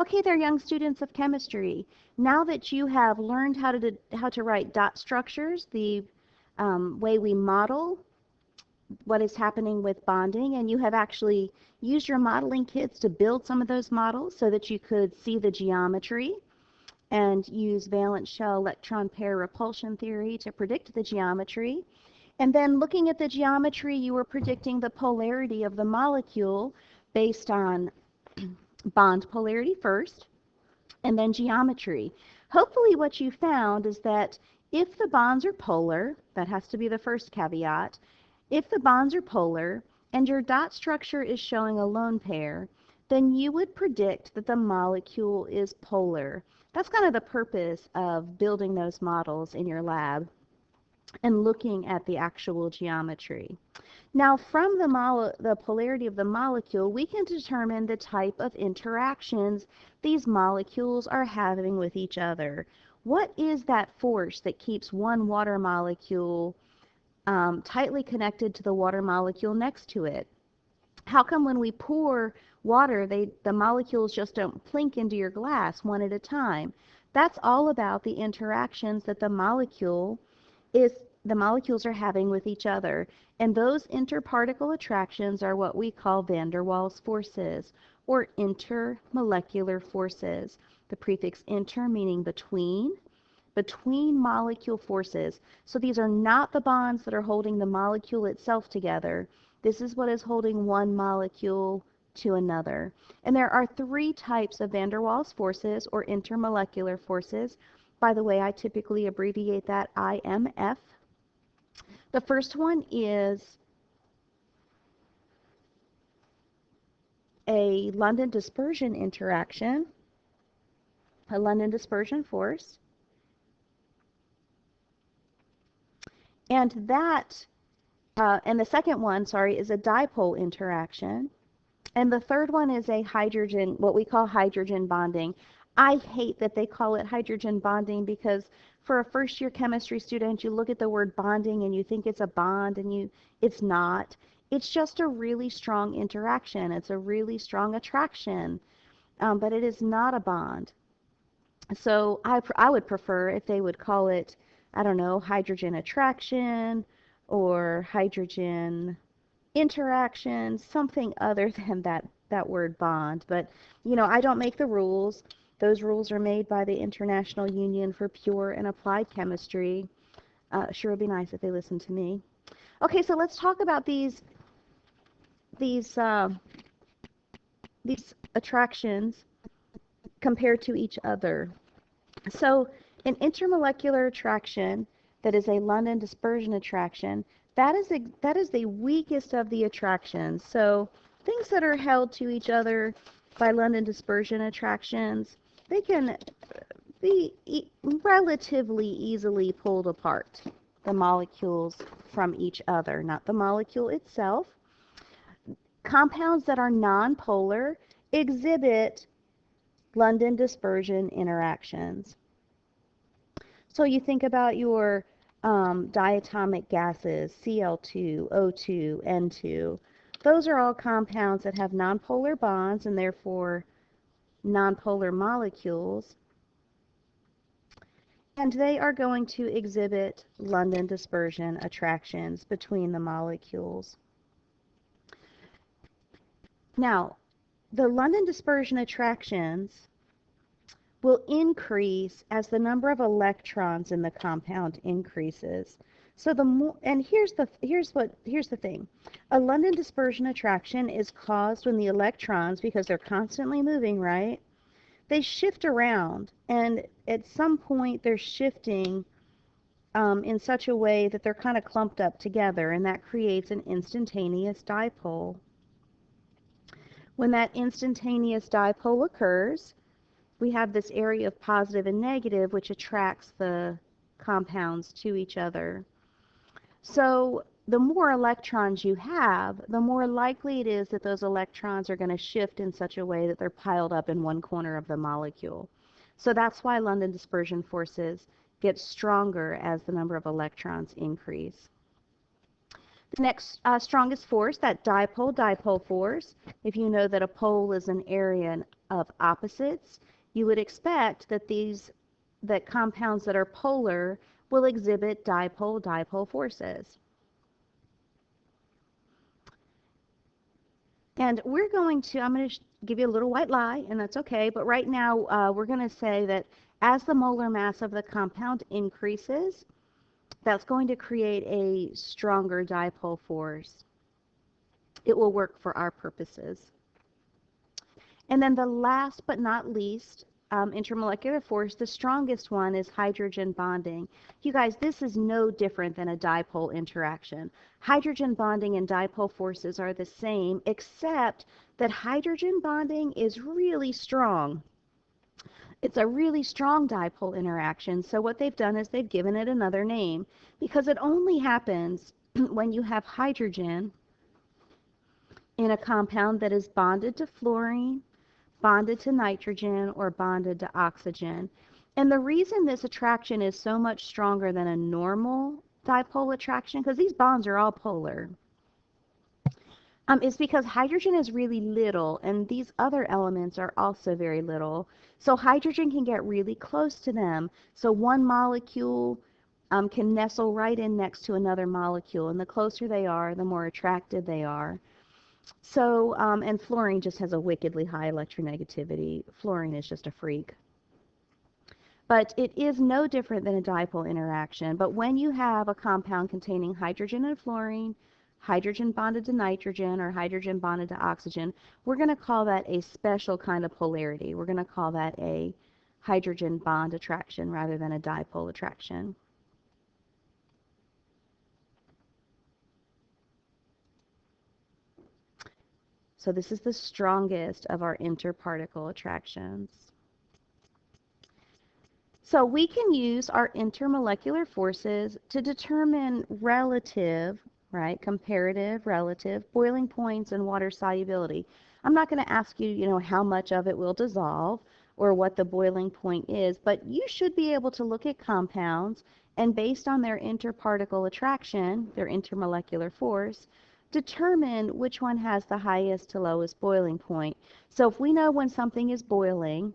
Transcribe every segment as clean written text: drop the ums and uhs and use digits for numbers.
Okay there, young students of chemistry. Now that you have learned how to write dot structures, the way we model what is happening with bonding, and you have actually used your modeling kits to build some of those models so that you could see the geometry and use valence shell electron pair repulsion theory to predict the geometry. And then looking at the geometry, you were predicting the polarity of the molecule based on bond polarity first, and then geometry. Hopefully what you found is that if the bonds are polar, that has to be the first caveat, if the bonds are polar and your dot structure is showing a lone pair, then you would predict that the molecule is polar. That's kind of the purpose of building those models in your lab and looking at the actual geometry. Now, from the polarity of the molecule, we can determine the type of interactions these molecules are having with each other. What is that force that keeps one water molecule tightly connected to the water molecule next to it? How come when we pour water, the molecules just don't plink into your glass one at a time? That's all about the interactions that the molecules are having with each other. And those interparticle attractions are what we call van der Waals forces, or intermolecular forces. The prefix inter meaning between molecule forces. So these are not the bonds that are holding the molecule itself together. This is what is holding one molecule to another. And there are three types of van der Waals forces, or intermolecular forces. By the way, I typically abbreviate that IMF. The first one is a London dispersion interaction, a London dispersion force. And the second one, is a dipole interaction. And the third one is a hydrogen, what we call hydrogen bonding. I hate that they call it hydrogen bonding because for a first-year chemistry student, you look at the word bonding and you think it's a bond, and it's not. It's just a really strong interaction. It's a really strong attraction, but it is not a bond. So I would prefer if they would call it, I don't know, hydrogen attraction or hydrogen interaction, something other than that word bond. But, I don't make the rules. Those rules are made by the International Union for Pure and Applied Chemistry. Sure would be nice if they listened to me. Okay, so let's talk about these attractions compared to each other. So an intermolecular attraction that is a London dispersion attraction, that is the weakest of the attractions. So things that are held to each other by London dispersion attractions, they can be relatively easily pulled apart, the molecules from each other, not the molecule itself. Compounds that are nonpolar exhibit London dispersion interactions. So you think about your diatomic gases, Cl2, O2, N2. Those are all compounds that have nonpolar bonds and therefore nonpolar molecules. And they are going to exhibit London dispersion attractions between the molecules. Now, the London dispersion attractions will increase as the number of electrons in the compound increases. So the more, and here's the thing. A London dispersion attraction is caused when the electrons, because they're constantly moving, right? They shift around, and at some point they're shifting in such a way that they're kind of clumped up together, and that creates an instantaneous dipole. When that instantaneous dipole occurs, we have this area of positive and negative, which attracts the compounds to each other. So the more electrons you have, the more likely it is that those electrons are going to shift in such a way that they're piled up in one corner of the molecule. So that's why London dispersion forces get stronger as the number of electrons increase. The next strongest force, that dipole-dipole force, if you know that a pole is an area of opposites, you would expect that that compounds that are polar will exhibit dipole-dipole forces. And I'm going to give you a little white lie, and that's okay, but right now we're going to say that as the molar mass of the compound increases, that's going to create a stronger dipole force. It will work for our purposes. And then the last but not least intermolecular force, the strongest one is hydrogen bonding. You guys, this is no different than a dipole interaction. Hydrogen bonding and dipole forces are the same, except that hydrogen bonding is really strong. It's a really strong dipole interaction, so what they've done is they've given it another name because it only happens when you have hydrogen in a compound that is bonded to fluorine, bonded to nitrogen, or bonded to oxygen. And the reason this attraction is so much stronger than a normal dipole attraction, because these bonds are all polar, is because hydrogen is really little, and these other elements are also very little. So hydrogen can get really close to them. So one molecule can nestle right in next to another molecule, and the closer they are, the more attracted they are. So, and fluorine just has a wickedly high electronegativity. Fluorine is just a freak. But it is no different than a dipole interaction. But when you have a compound containing hydrogen and fluorine, hydrogen bonded to nitrogen, or hydrogen bonded to oxygen, we're going to call that a special kind of polarity. We're going to call that a hydrogen bond attraction rather than a dipole attraction. So this is the strongest of our interparticle attractions. So we can use our intermolecular forces to determine relative, right, comparative, relative boiling points and water solubility. I'm not going to ask you, how much of it will dissolve or what the boiling point is, but you should be able to look at compounds and based on their interparticle attraction, their intermolecular force, determine which one has the highest to lowest boiling point. So if we know when something is boiling,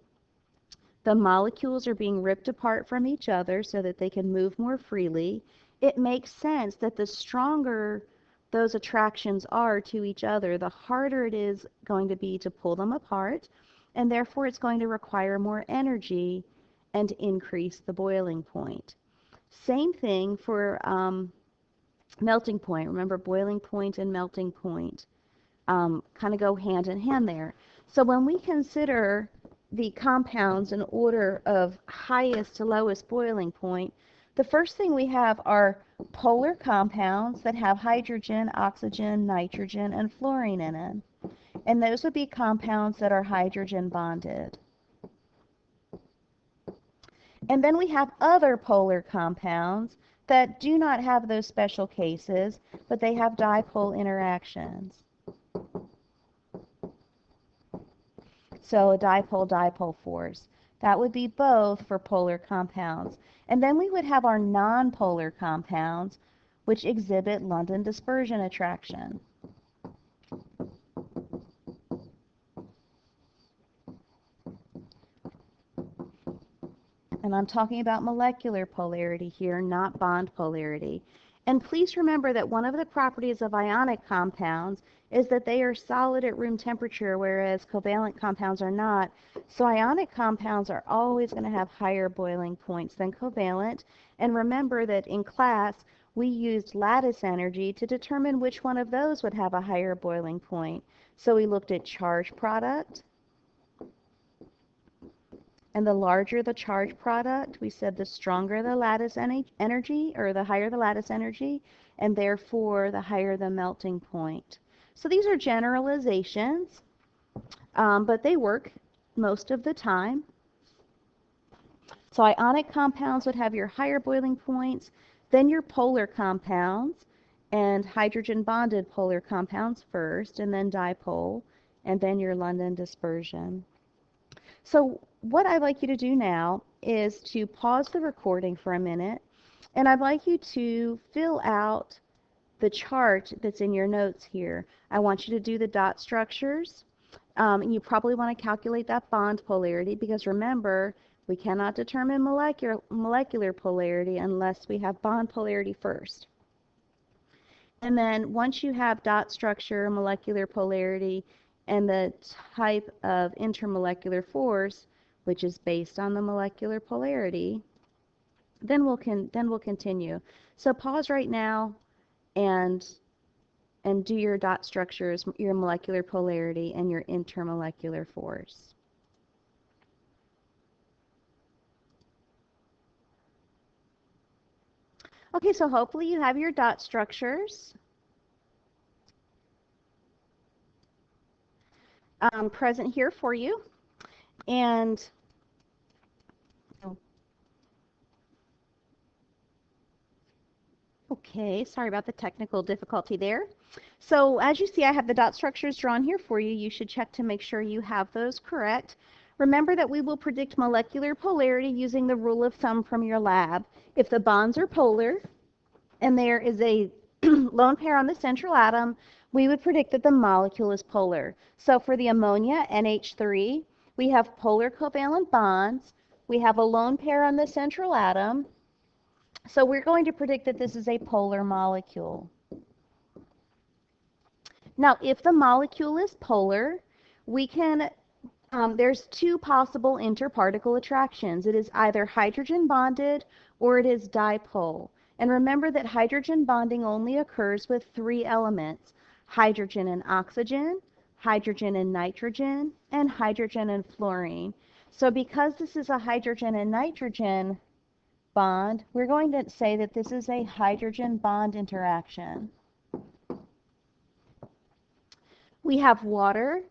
the molecules are being ripped apart from each other so that they can move more freely, it makes sense that the stronger those attractions are to each other, the harder it is going to be to pull them apart, and therefore it's going to require more energy and increase the boiling point. Same thing for melting point. Remember, boiling point and melting point kind of go hand in hand there. So when we consider the compounds in order of highest to lowest boiling point, the first thing we have are polar compounds that have hydrogen, oxygen, nitrogen, and fluorine in it. And those would be compounds that are hydrogen bonded. And then we have other polar compounds that do not have those special cases, but they have dipole interactions. So a dipole-dipole force. That would be both for polar compounds. And then we would have our nonpolar compounds, which exhibit London dispersion attraction. And I'm talking about molecular polarity here, not bond polarity. And please remember that one of the properties of ionic compounds is that they are solid at room temperature, whereas covalent compounds are not. So ionic compounds are always going to have higher boiling points than covalent. And remember that in class, we used lattice energy to determine which one of those would have a higher boiling point. So we looked at charge product. And the larger the charge product, we said the stronger the lattice energy, or the higher the lattice energy, and therefore the higher the melting point. So these are generalizations, but they work most of the time. So ionic compounds would have your higher boiling points, then your polar compounds, and hydrogen bonded polar compounds first, and then dipole, and then your London dispersion. So what I'd like you to do now is to pause the recording for a minute, and I'd like you to fill out the chart that's in your notes here. I want you to do the dot structures. And you probably want to calculate that bond polarity because remember, we cannot determine molecular polarity unless we have bond polarity first. And then once you have dot structure, molecular polarity, and the type of intermolecular force, which is based on the molecular polarity, then we'll continue. So pause right now and do your dot structures, your molecular polarity, and your intermolecular force. Okay, so hopefully you have your dot structures present here for you. And okay, sorry about the technical difficulty there. So as you see, I have the dot structures drawn here for you. You should check to make sure you have those correct. Remember that we will predict molecular polarity using the rule of thumb from your lab. If the bonds are polar and there is a lone pair on the central atom, we would predict that the molecule is polar. So for the ammonia, NH3, we have polar covalent bonds. We have a lone pair on the central atom. So we're going to predict that this is a polar molecule. Now, if the molecule is polar, we can, there's two possible interparticle attractions. It is either hydrogen bonded or it is dipole. And remember that hydrogen bonding only occurs with three elements: hydrogen and oxygen, hydrogen and nitrogen, and hydrogen and fluorine. So because this is a hydrogen and nitrogen bond, we're going to say that this is a hydrogen bond interaction. We have water.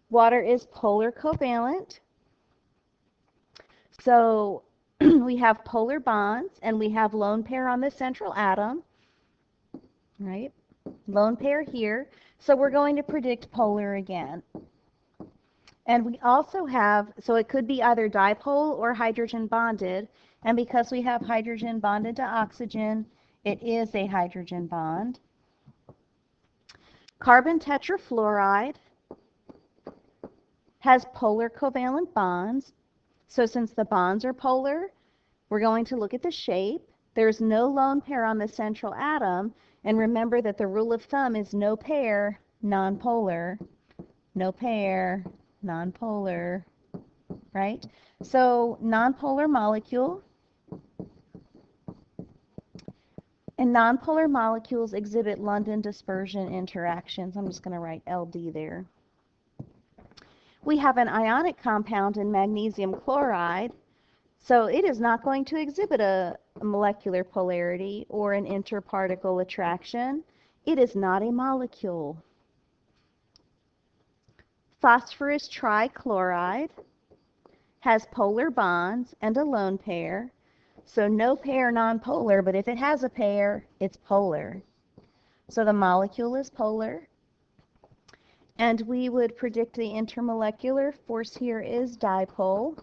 Water is polar covalent. So we have polar bonds and we have lone pair on the central atom, right? Lone pair here. So we're going to predict polar again. And we also have, so it could be either dipole or hydrogen bonded. And because we have hydrogen bonded to oxygen, it is a hydrogen bond. Carbon tetrafluoride has polar covalent bonds. So since the bonds are polar, we're going to look at the shape. There's no lone pair on the central atom. And remember that the rule of thumb is no pair, nonpolar. No pair, nonpolar, right? So nonpolar molecule. And nonpolar molecules exhibit London dispersion interactions. I'm just going to write LD there. We have an ionic compound in magnesium chloride, so it is not going to exhibit a molecular polarity or an interparticle attraction. It is not a molecule. Phosphorus trichloride has polar bonds and a lone pair. So no pair nonpolar, but if it has a pair, it's polar. So the molecule is polar. And we would predict the intermolecular force here is dipole.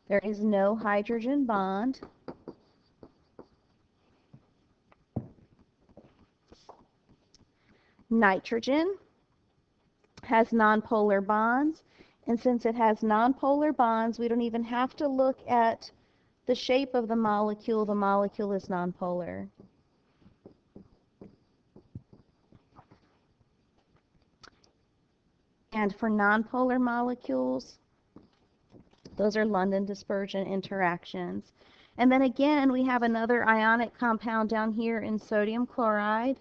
There is no hydrogen bond. Nitrogen has nonpolar bonds. And since it has nonpolar bonds, we don't even have to look at the shape of the molecule is nonpolar. And for nonpolar molecules, those are London dispersion interactions. And then again, we have another ionic compound down here in sodium chloride.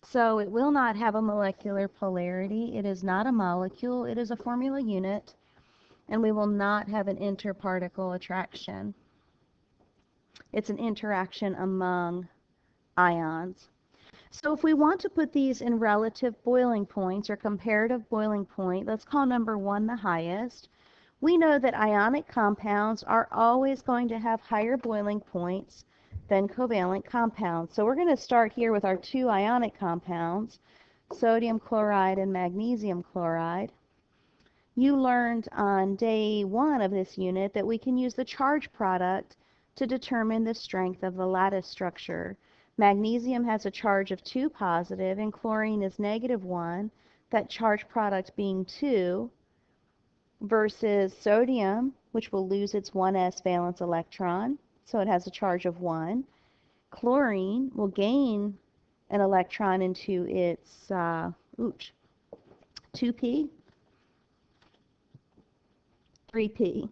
So it will not have a molecular polarity. It is not a molecule. It is a formula unit. And we will not have an interparticle attraction. It's an interaction among ions. So if we want to put these in relative boiling points or comparative boiling point, let's call number 1 the highest. We know that ionic compounds are always going to have higher boiling points than covalent compounds. So we're going to start here with our two ionic compounds, sodium chloride and magnesium chloride. You learned on day 1 of this unit that we can use the charge product to determine the strength of the lattice structure. Magnesium has a charge of 2 positive and chlorine is -1, that charge product being 2, versus sodium, which will lose its 1s valence electron, so it has a charge of 1. Chlorine will gain an electron into its 2p, 3p.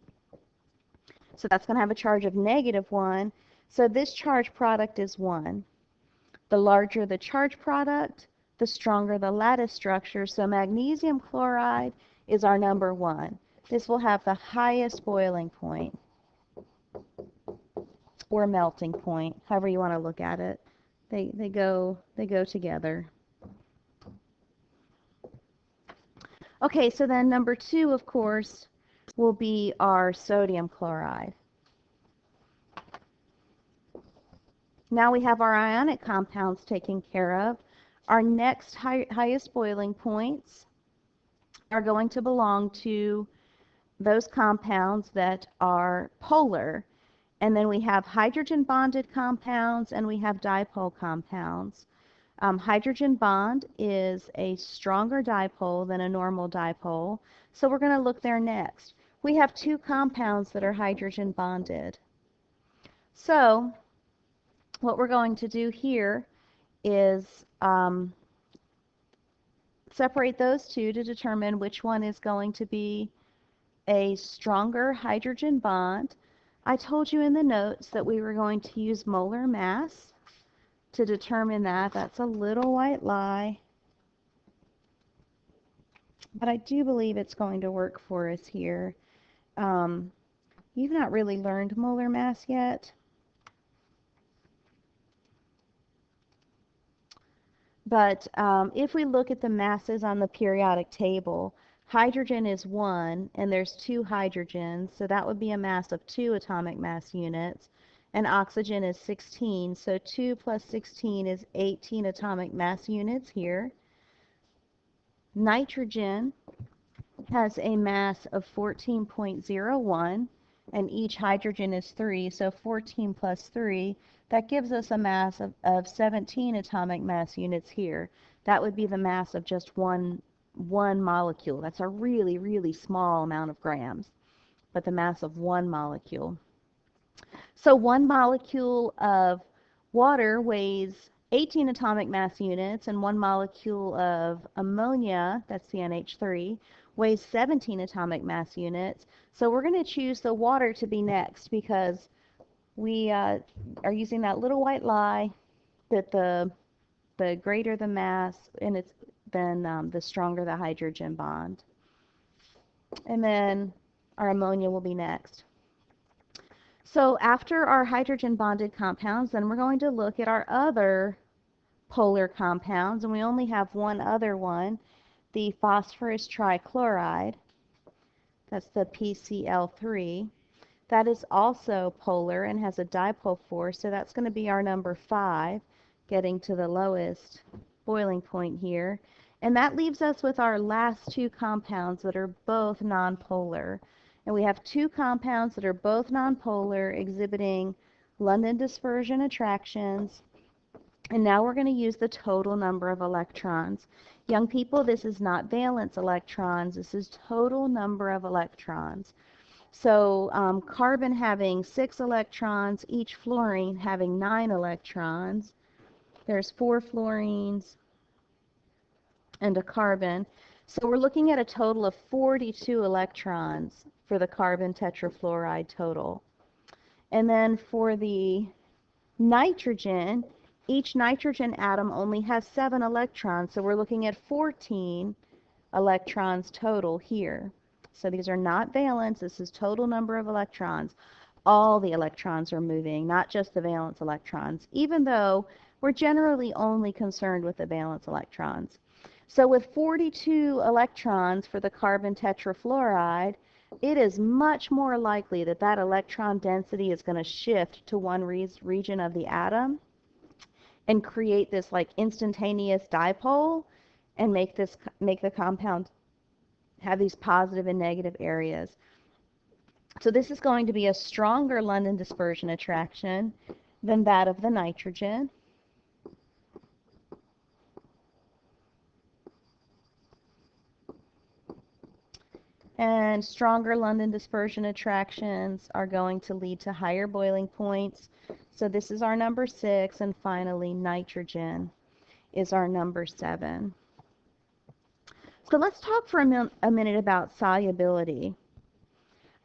So that's going to have a charge of -1. So this charge product is 1. The larger the charge product, the stronger the lattice structure. So magnesium chloride is our number 1. This will have the highest boiling point or melting point, however you want to look at it. They go together. Okay, so then number 2, of course, will be our sodium chloride. Now we have our ionic compounds taken care of. Our next highest boiling points are going to belong to those compounds that are polar. And then we have hydrogen bonded compounds and we have dipole compounds. Hydrogen bond is a stronger dipole than a normal dipole, so we're going to look there next. We have 2 compounds that are hydrogen bonded. So what we're going to do here is separate those 2 to determine which one is going to be a stronger hydrogen bond. I told you in the notes that we were going to use molar mass to determine that. That's a little white lie, but I do believe it's going to work for us here. You've not really learned molar mass yet. But if we look at the masses on the periodic table, hydrogen is 1, and there's 2 hydrogens, so that would be a mass of 2 atomic mass units. And oxygen is 16, so 2 plus 16 is 18 atomic mass units here. Nitrogen has a mass of 14.01, and each hydrogen is 3, so 14 plus 3, that gives us a mass of 17 atomic mass units here. That would be the mass of just one molecule. That's a really, really small amount of grams, but the mass of one molecule. So 1 molecule of water weighs 18 atomic mass units, and 1 molecule of ammonia, that's CnH3, weighs 17 atomic mass units. So we're going to choose the water to be next because we are using that little white lie that the greater the mass, and then the stronger the hydrogen bond. And then our ammonia will be next. So after our hydrogen bonded compounds, then we're going to look at our other polar compounds, and we only have one other one, the phosphorus trichloride. That's the PCl3. That is also polar and has a dipole force, so that's going to be our number 5, getting to the lowest boiling point here. And that leaves us with our last 2 compounds that are both nonpolar. And we have 2 compounds that are both nonpolar, exhibiting London dispersion attractions. And now we're going to use the total number of electrons. Young people, this is not valence electrons. This is total number of electrons. So carbon having 6 electrons, each fluorine having 9 electrons. There's 4 fluorines and a carbon. So we're looking at a total of 42 electrons for the carbon tetrafluoride total. And then for the nitrogen, each nitrogen atom only has 7 electrons, so we're looking at 14 electrons total here. So these are not valence, this is total number of electrons. All the electrons are moving, not just the valence electrons, even though we're generally only concerned with the valence electrons. So with 42 electrons for the carbon tetrafluoride, it is much more likely that that electron density is going to shift to one region of the atom and create this like instantaneous dipole and make the compound have these positive and negative areas. So this is going to be a stronger London dispersion attraction than that of the nitrogen. And stronger London dispersion attractions are going to lead to higher boiling points. So this is our number 6, and finally nitrogen is our number 7. So let's talk for a minute about solubility.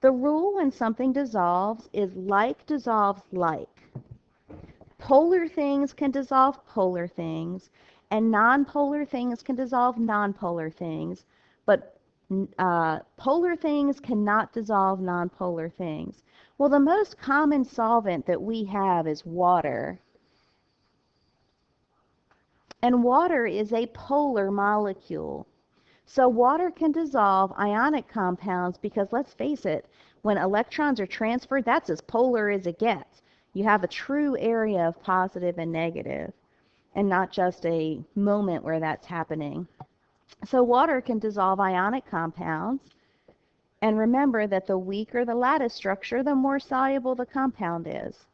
The rule when something dissolves is like dissolves like. Polar things can dissolve polar things, and nonpolar things can dissolve nonpolar things, but polar things cannot dissolve nonpolar things. Well, the most common solvent that we have is water. And water is a polar molecule. So water can dissolve ionic compounds because, let's face it, when electrons are transferred, that's as polar as it gets. You have a true area of positive and negative, and not just a moment where that's happening. So water can dissolve ionic compounds. And remember that the weaker the lattice structure, the more soluble the compound is.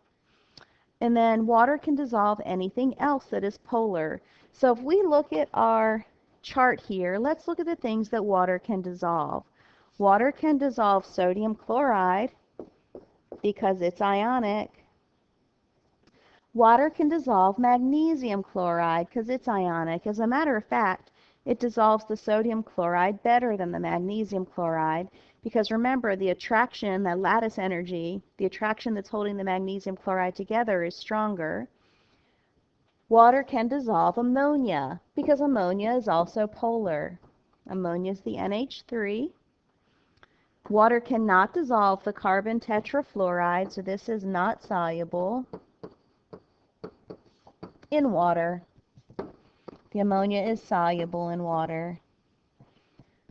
And then water can dissolve anything else that is polar. So if we look at our chart here, let's look at the things that water can dissolve. Water can dissolve sodium chloride because it's ionic. Water can dissolve magnesium chloride because it's ionic. As a matter of fact, it dissolves the sodium chloride better than the magnesium chloride because remember, the attraction, that lattice energy, the attraction that's holding the magnesium chloride together is stronger. Water can dissolve ammonia because ammonia is also polar. Ammonia is the NH3. Water cannot dissolve the carbon tetrafluoride, so this is not soluble in water. The ammonia is soluble in water.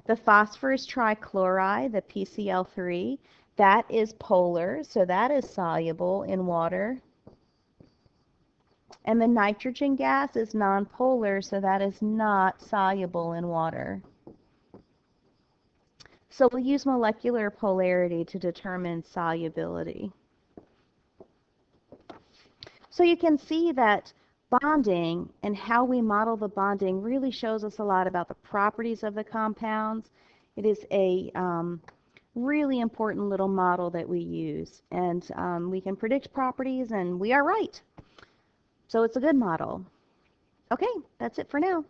The phosphorus trichloride, the PCl3, that is polar, so that is soluble in water. And the nitrogen gas is nonpolar, so that is not soluble in water. So we'll use molecular polarity to determine solubility. So you can see that bonding and how we model the bonding really shows us a lot about the properties of the compounds. It is a really important little model that we use, and we can predict properties, and we are right. So it's a good model. Okay, that's it for now.